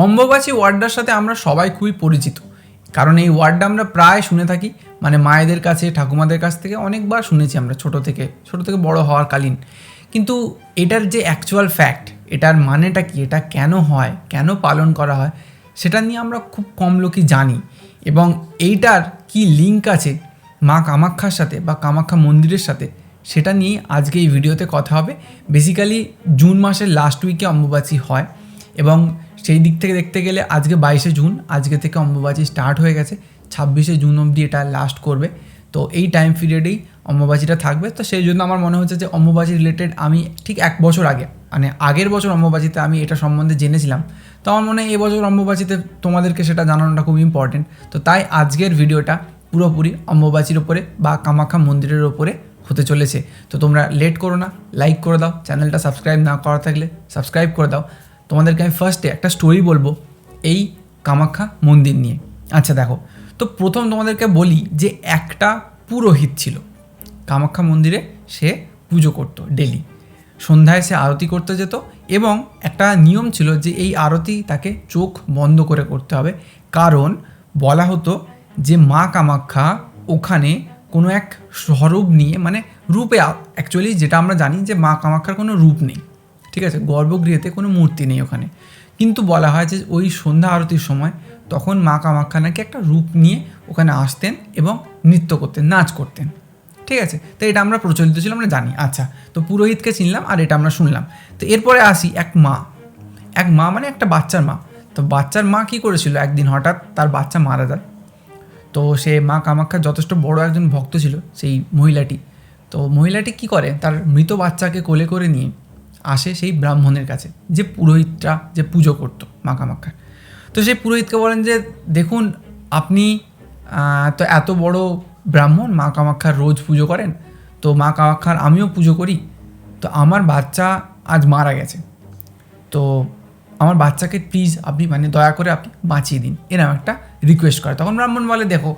অম্বুবাচী ওয়ার্ডটার সাথে আমরা সবাই খুবই পরিচিত, কারণ এই ওয়ার্ডটা আমরা প্রায় শুনে থাকি, মানে মায়েদের কাছে, ঠাকুমাদের কাছ থেকে অনেকবার শুনেছি আমরা ছোট থেকে বড় হওয়ার কালীন। কিন্তু এটার যে অ্যাকচুয়াল ফ্যাক্ট, এটার মানেটা কি, এটা কেন হয়, কেন পালন করা হয়, সেটা নিয়ে আমরা খুব কম লোকই জানি। এবং এইটার কি লিঙ্ক আছে মা কামাখ্যার সাথে বা কামাখ্যা মন্দিরের সাথে, সেটা নিয়ে আজকে এই ভিডিওতে কথা হবে। বেসিক্যালি জুন মাসের লাস্ট উইকে অম্বুবাচী হয় এবং সেই দিক থেকে দেখতে গেলে আজকে 22শে জুন, আজকে থেকে অম্বুবাচী স্টার্ট হয়ে গেছে, 26শে জুন অবধি এটা লাস্ট করবে। তো এই টাইম পিরিয়ডেই অম্বুবাচীটা থাকবে। তো সেই জন্য আমার মনে হচ্ছে যে অম্বুবাচী রিলেটেড আমি ঠিক 1 বছর আগে, মানে আগের বছর অম্বুবাচীতে আমি এটা সম্বন্ধে জেনেছিলাম। তো আমার মনে হয় এবছর অম্বুবাচীতে তোমাদেরকে সেটা জানানোটা খুব ইম্পর্টেন্ট। তো তাই আজকের ভিডিওটা পুরোপুরি অম্বুবাচীর ওপরে বা কামাখ্যা মন্দিরের ওপরে হতে চলেছে। তো তোমরা লেট করো না, লাইক করে দাও, চ্যানেলটা সাবস্ক্রাইব না করা থাকলে সাবস্ক্রাইব করে দাও। তোমাদেরকে আমি ফার্স্টে একটা স্টোরি বলবো এই কামাখ্যা মন্দির নিয়ে। আচ্ছা দেখো, তো প্রথম তোমাদেরকে বলি যে একটা পুরোহিত ছিল কামাখ্যা মন্দিরে, সে পুজো করতো ডেলি, সন্ধ্যায় সে আরতি করতে যেত এবং একটা নিয়ম ছিল যে এই আরতি তাকে চোখ বন্ধ করে করতে হবে, কারণ বলা হতো যে মা কামাখ্যা ওখানে কোনো এক স্বরূপ নিয়ে, মানে রূপে, অ্যাকচুয়ালি যেটা আমরা জানি যে মা কামাখ্যার কোনো রূপ নেই, ঠিক আছে, গর্ভগৃহেতে কোনো মূর্তি নেই ওখানে, কিন্তু বলা হয় যে ওই সন্ধ্যা আরতির সময় তখন মা কামাখ্যা নাকি একটা রূপ নিয়ে ওখানে আসতেন এবং নৃত্য করতেন, নাচ করতেন, ঠিক আছে। তো এটা আমরা প্রচলিত ছিল, আমরা জানি। আচ্ছা, তো পুরোহিতকে চিনলাম আর এটা আমরা শুনলাম। তো এরপরে আসি এক মা মানে একটা বাচ্চার মা। তো বাচ্চার মা কী করেছিল, একদিন হঠাৎ তার বাচ্চা মারা যায়। তো সে মা কামাখ্যার যথেষ্ট বড় একজন ভক্ত ছিল সেই মহিলাটি। তো মহিলাটি কী করে, তার মৃত বাচ্চাকে কোলে করে নিয়ে আসে সেই ব্রাহ্মণের কাছে, যে পুরোহিতটা যে পুজো করতো মা কামাখ্যার। তো সেই পুরোহিতকে বলেন যে দেখুন, আপনি তো এত বড় ব্রাহ্মণ, মা কামাখ্যার রোজ পুজো করেন, তো মা কামাখ্যার আমিও পুজো করি, তো আমার বাচ্চা আজ মারা গেছে, তো আমার বাচ্চাকে প্লিজ আপনি, মানে দয়া করে আপনি বাঁচিয়ে দিন, এরকম একটা রিকোয়েস্ট করে। তখন ব্রাহ্মণ বলে দেখো,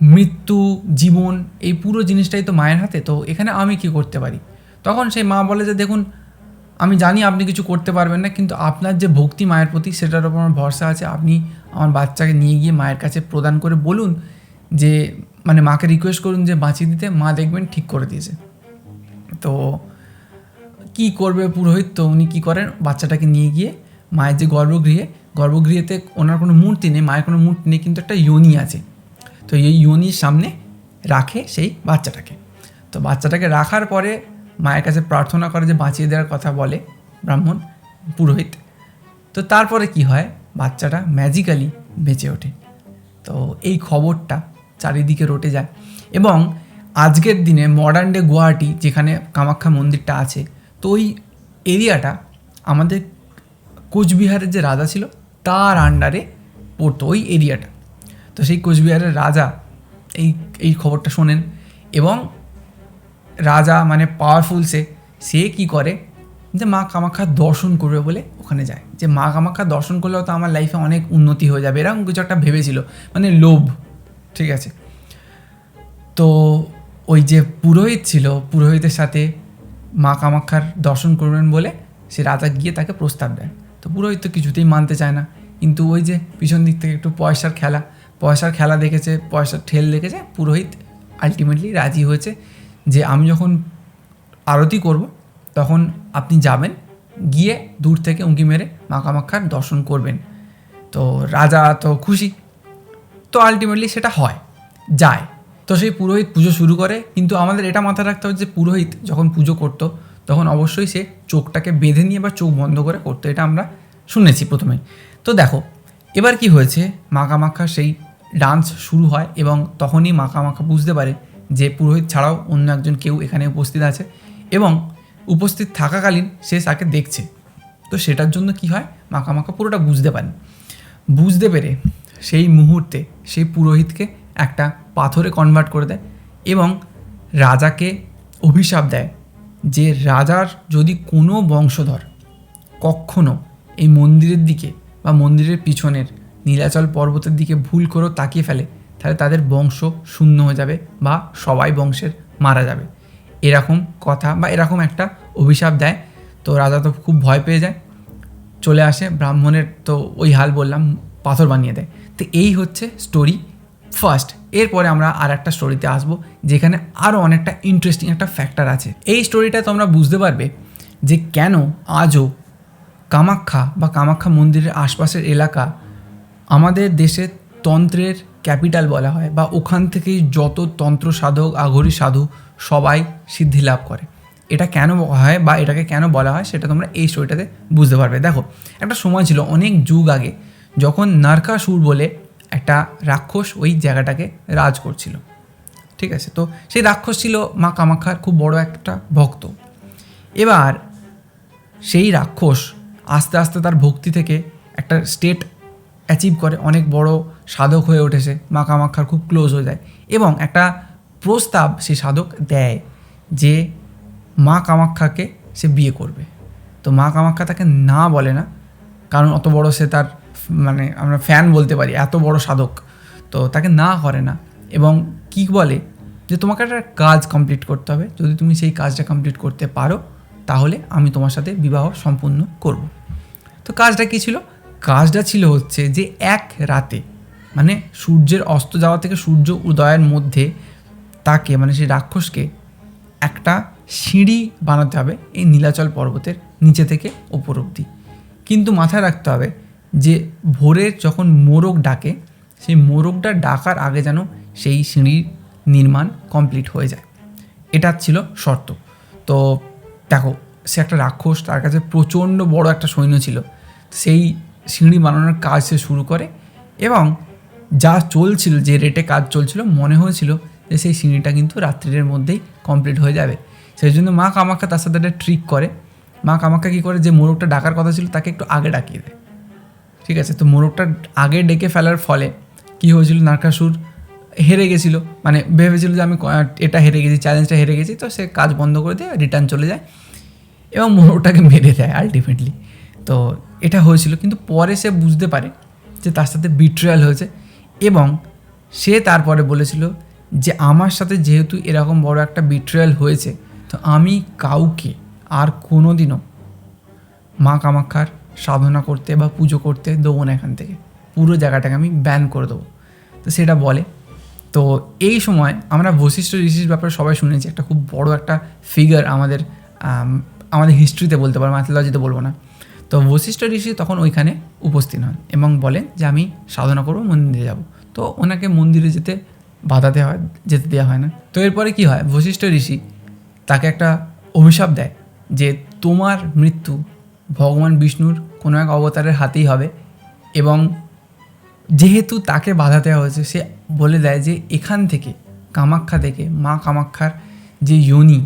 মৃত্যু জীবন এই পুরো জিনিসটাই তো মায়ের হাতে, তো এখানে আমি কি করতে পারি। তখন সেই মা বলে যে দেখুন, আমি জানি আপনি কিছু করতে পারবেন না, কিন্তু আপনার যে ভক্তি মায়ের প্রতি, সেটার উপর আমার ভরসা আছে, আপনি আমার বাচ্চাকে নিয়ে গিয়ে মায়ের কাছে প্রদান করে বলুন যে, মানে মাকে রিকোয়েস্ট করুন যে বাঁচিয়ে দিতে, মা দেখবেন ঠিক করে দিয়েছে। তো কি করবে পুরোহিত, তো উনি কী করেন, বাচ্চাটাকে নিয়ে গিয়ে মায়ের যে গর্ভগৃহেতে ওনার কোনো মূর্তি নেই, মায়ের কোনো মূর্তি নেই, কিন্তু একটা যোনি আছে। তো এই যোনির সামনে রাখে সেই বাচ্চাটাকে। তো বাচ্চাটাকে রাখার পরে মায়ের কাছে প্রার্থনা করে যে বাঁচিয়ে দেওয়ার কথা বলে ব্রাহ্মণ পুরোহিত। তো তারপরে কি হয়, বাচ্চাটা ম্যাজিক্যালি বেঁচে ওঠে। তো এই খবরটা চারিদিকে রটে যায় এবং আজকের দিনে মডার্ন ডে গুয়াহাটি, যেখানে কামাখ্যা মন্দিরটা আছে, তো ওই এরিয়াটা আমাদের কোচবিহারের যে রাজা ছিল তার আন্ডারে পড়তো ওই এরিয়াটা। তো সেই কোচবিহারের রাজা এই খবরটা শোনেন এবং রাজা মানে পাওয়ারফুল, সে কী করে যে মা কামাখ্যার দর্শন করবে বলে ওখানে যায়, যে মা কামাখ্যার দর্শন করলেও তো আমার লাইফে অনেক উন্নতি হয়ে যাবে, এরকম কিছু একটা ভেবেছিল, মানে লোভ, ঠিক আছে। তো ওই যে পুরোহিত ছিল, পুরোহিতের সাথে মা কামাখ্যার দর্শন করবেন বলে সে রাজা গিয়ে তাকে প্রস্তাব দেয়। তো পুরোহিত তো কিছুতেই মানতে চায় না, কিন্তু ওই যে পিছন দিক থেকে একটু পয়সার খেলা দেখেছে, পয়সার ঠেল দেখেছে, পুরোহিত আলটিমেটলি রাজি হয়েছে যে আমি যখন আরতি করব তখন আপনি যাবেন, গিয়ে দূর থেকে উঁকি মেরে মা কামাখ্যার দর্শন করবেন। তো রাজা তো খুশি, তো আলটিমেটলি সেটা যায়। তো সেই পুরোহিত পুজো শুরু করে, কিন্তু আমাদের এটা মাথায় রাখতে হবে যে পুরোহিত যখন পুজো করতো তখন অবশ্যই সে চোখটাকে বেঁধে নিয়ে বা চোখ বন্ধ করে করতো, এটা আমরা শুনেছি প্রথমেই। তো দেখো এবার কি হয়েছে, মা কামাখ্যার সেই ডান্স শুরু হয় এবং তখনই মা কামাখ্যা বুঝতে পারে যে পুরোহিত ছাড়াও অন্য একজন কেউ এখানে উপস্থিত আছে এবং উপস্থিত থাকাকালীন সে তাকে দেখছে। তো সেটার জন্য কি হয়, মা কামাখ্যা পুরোটা বুঝতে পেরে সেই মুহূর্তে সেই পুরোহিতকে একটা পাথরে কনভার্ট করে দেয় এবং রাজাকে অভিশাপ দেয় যে রাজার যদি কোনো বংশধর কখনো এই মন্দিরের দিকে বা মন্দিরের পিছনের নীলাচল পর্বতের দিকে ভুল করেও তাকিয়ে ফেলে, তাহলে তাদের বংশ শূন্য হয়ে যাবে বা সবাই বংশের মারা যাবে, এরকম কথা বা এরকম একটা অভিশাপ দেয়। তো রাজা তো খুব ভয় পেয়ে যায়। চলে আসে, ব্রাহ্মণের তো ওই হাল বললাম, পাথর বানিয়ে দেয়। তো এই হচ্ছে স্টোরি ফার্স্ট। এরপরে আমরা আর একটা স্টোরিতে আসবো যেখানে আরও অনেকটা ইন্টারেস্টিং একটা ফ্যাক্টর আছে। এই স্টোরিটা তোমরা বুঝতে পারবে যে কেন আজও কামাখ্যা বা কামাখ্যা মন্দিরের আশপাশের এলাকা আমাদের দেশের তন্ত্রের ক্যাপিটাল বলা হয়, বা ওখান থেকেই যত তন্ত্র সাধক, আঘরি সাধু সবাই সিদ্ধি লাভ করে। এটা কেন হয় বা এটাকে কেন বলা হয় সেটা তোমরা এই স্টোরিটাতে বুঝতে পারবে। দেখো, একটা সময় ছিল অনেক যুগ আগে, যখন নারকাসুর বলে একটা রাক্ষস ওই জায়গাটাকে রাজ করছিল। ঠিক আছে, তো সেই রাক্ষস ছিল মা কামাখ্যার খুব বড় একটা ভক্ত। এবার সেই রাক্ষস আস্তে আস্তে তার ভক্তি থেকে একটা স্টেট অ্যাচিভ করে, অনেক বড় সাধক হয়ে ওঠেছে, মা কামাখ্যার খুব ক্লোজ হয়ে যায়, এবং একটা প্রস্তাব সেই সাধক দেয় যে মা কামাখ্যাকে সে বিয়ে করবে। তো মা কামাখ্যা তাকে না বলে না, কারণ অত বড় সে তার মানে আমরা ফ্যান বলতে পারি, এত বড় সাধক, তো তাকে না করে না, এবং কি বলে যে তোমাকে একটা কাজ কমপ্লিট করতে হবে, যদি তুমি সেই কাজটা কমপ্লিট করতে পারো তাহলে আমি তোমার সাথে বিবাহ সম্পূর্ণ করব। তো কাজটা কী ছিল? কাজটা ছিল হচ্ছে যে এক রাতে, মানে সূর্যের অস্ত যাওয়া থেকে সূর্য উদয়ের মধ্যে তাকে, মানে সেই রাক্ষসকে একটা সিঁড়ি বানাতে হবে এই নীলাচল পর্বতের নিচে থেকে ওপর অবধি। কিন্তু মাথায় রাখতে হবে যে ভোরের যখন মোরগ ডাকে, সেই মোরগটা ডাকার আগে যেন সেই সিঁড়ির নির্মাণ কমপ্লিট হয়ে যায়, এটা ছিল শর্ত। তো দেখো, সে একটা রাক্ষস, তার কাছে প্রচণ্ড বড় একটা সৈন্য ছিল। সেই সিঁড়ি বানানোর কাজ সে শুরু করে, এবং যা চলছিল, যে রেটে কাজ চলছিল, মনে হয়েছিল যে সেই সিঁড়িটা কিন্তু রাত্রির মধ্যেই কমপ্লিট হয়ে যাবে। সেই জন্য মা কামাখ্যা তার সাথে একটা ট্রিক করে। মা কামাখ্যা কী করে, যে মোরগটা ডাকার কথা ছিল তাকে একটু আগে ডাকিয়ে দেয়। ঠিক আছে, তো মোরগটা আগে ডেকে ফেলার ফলে কী হয়েছিল, নারকাসুর হেরে গেছিলো, মানে ভেবেছিল যে আমি এটা হেরে গেছি, চ্যালেঞ্জটা হেরে গেছি, তো সে কাজ বন্ধ করে দিয়ে রিটার্ন চলে যায় এবং মোরগটাকে মেরে দেয় আলটিমেটলি। তো এটা হয়েছিল, কিন্তু পরে সে বুঝতে পারে যে তার সাথে বিট্রিয়াল হয়েছে, এবং সে তারপরে বলেছিল যে আমার সাথে যেহেতু এরকম বড় একটা বিট্রিয়াল হয়েছে, তো আমি কাউকে আর কোনো দিনও মা কামাখ্যার সাধনা করতে বা পুজো করতে দেবো না, এখান থেকে পুরো জায়গাটাকে আমি ব্যান করে দেবো। তো সেটা বলে। তো এই সময় আমরা বশিষ্ঠ ঋষির ব্যাপারে সবাই শুনেছি, একটা খুব বড় একটা ফিগার আমাদের হিস্ট্রিতে বলতে পারবো, ম্যাথোলজিতে বলবো না। তো বশিষ্ঠ ঋষি তখন ওইখানে উপস্থিত হন এবং বলেন যে আমি সাধনা করবো, মন্দিরে যাব। তো ওনাকে মন্দিরে যেতে যেতে দেওয়া হয় না। তো এরপরে কী হয়, বশিষ্ঠ ঋষি তাকে একটা অভিশাপ দেয় যে তোমার মৃত্যু ভগবান বিষ্ণুর কোনো এক অবতারের হাতেই হবে, এবং যেহেতু তাকে বাধা দেওয়া হয়েছে, সে বলে দেয় যে এখান থেকে, কামাখ্যা থেকে, মা কামাখ্যার যে যোনি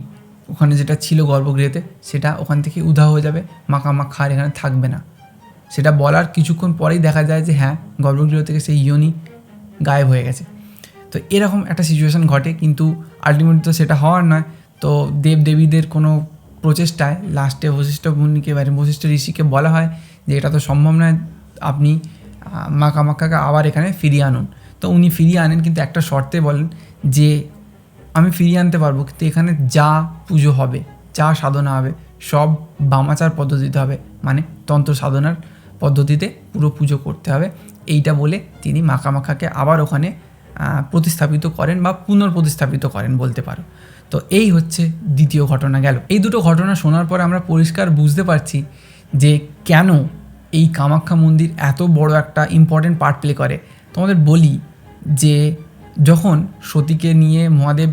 ওখানে যেটা ছিল গর্ভগৃহতে, সেটা ওখান থেকে উধাও হয়ে যাবে, মা কামাখ্যা আর এখানে থাকবে না। সেটা বলার কিছুক্ষণ পরেই দেখা যায় যে হ্যাঁ, গর্ভগৃহ থেকে সেই যোনি গায়েব হয়ে গেছে। তো এরকম একটা সিচুয়েশান ঘটে, কিন্তু আলটিমেটলি তো সেটা হওয়ার নয়। তো দেবদেবীদের কোনো প্রচেষ্টায় লাস্টে বশিষ্ঠ ঋষিকে বলা হয় যে এটা তো সম্ভব নয়, আপনি মা কামাখ্যাকে আবার এখানে ফিরিয়ে আনুন। তো উনি ফিরিয়ে আনেন, কিন্তু একটা শর্তে বলেন যে আমি ফিরিয়ে আনতে পারবো, কিন্তু এখানে যা পুজো হবে, যা সাধনা হবে, সব বামাচার পদ্ধতিতে হবে, মানে তন্ত্র সাধনার পদ্ধতিতে পুরো পুজো করতে হবে। এইটা বলে তিনি মা কামাখ্যাকে আবার ওখানে প্রতিস্থাপিত করেন বা পুনর্প্রতিস্থাপিত করেন বলতে পারো। তো এই হচ্ছে দ্বিতীয় ঘটনা গেল। এই দুটো ঘটনা শোনার পরে আমরা পরিষ্কার বুঝতে পারছি যে কেন এই কামাখ্যা মন্দির এত বড় একটা ইম্পর্টেন্ট পার্ট প্লে করে। তোমাদের বলি যে যখন সতীকে নিয়ে মহাদেব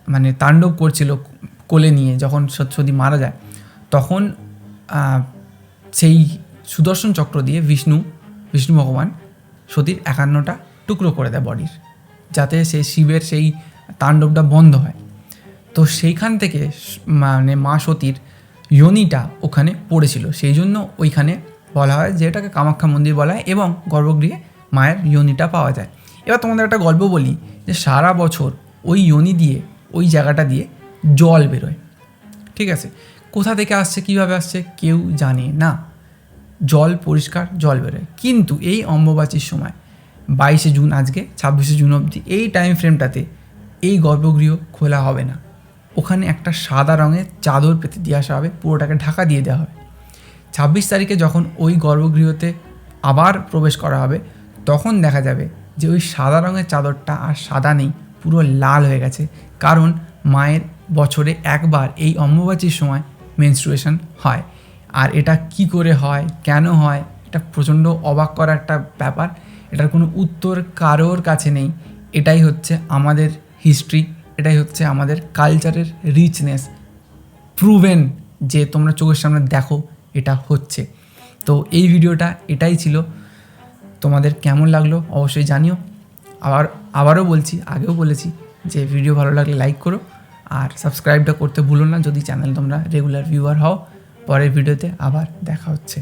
মানে তাণ্ডব করছিল কোলে নিয়ে, যখন সতী মারা যায়, তখন সেই সুদর্শন চক্র দিয়ে বিষ্ণু ভগবান সতীর 51টা টুকরো করে দেয় বডির, যাতে সেই শিবের সেই তাণ্ডবটা বন্ধ হয়। তো সেইখান থেকে মানে মা সতীর যোনিটা ওখানে পড়েছিল, সেই জন্য ওইখানে বলা হয় যে এটাকে কামাখ্যা মন্দির বলা হয়, এবং গর্ভগৃহে মায়ের যোনিটা পাওয়া যায়। এবার তোমাদের একটা গল্প বলি যে সারা বছর ওই যোনি দিয়ে, ওই জায়গাটা দিয়ে জল বেরোয়। ঠিক আছে, কোথা থেকে আসছে, কীভাবে আসছে কেউ জানে না, জল পরিষ্কার জল বেরোয়। কিন্তু এই অম্বুবাচীর সময় 22শে জুন, আজকে 26শে জুন অবধি এই টাইম ফ্রেমটাতে এই গর্ভগৃহ খোলা হবে না। ওখানে একটা সাদা রঙের চাদর পেতে দিয়ে আসা হবে, পুরোটাকে ঢাকা দিয়ে দেওয়া হবে। 26 তারিখে যখন ওই গর্ভগৃহতে আবার প্রবেশ করা হবে তখন দেখা যাবে যে ওই সাদা রঙের চাদরটা আর সাদা নেই, পুরো লাল হয়ে গেছে। কারণ মায়ের বছরে একবার এই অম্বুবাচীর সময় মেনস্ট্রুয়েশন হয়। আর এটা কি করে হয়, কেন হয়, এটা প্রচণ্ড অবাক করা একটা ব্যাপার। এটার কোনো উত্তর কারোর কাছে নেই। এটাই হচ্ছে আমাদের হিস্ট্রি, এটাই হচ্ছে আমাদের কালচারের রিচনেস, প্রুভেন যে তোমরা চোখের সামনে দেখো এটা হচ্ছে। তো এই ভিডিওটা এটাই ছিল। তোমাদের কেমন লাগলো অবশ্যই জানিও। আবারও বলছি, আগেও বলেছি যে ভিডিও ভালো লাগলে লাইক করো আর সাবস্ক্রাইবটা করতে ভুলো না যদি চ্যানেল তোমরা রেগুলার ভিউয়ার হও। পরের ভিডিওতে আবার দেখা হচ্ছে।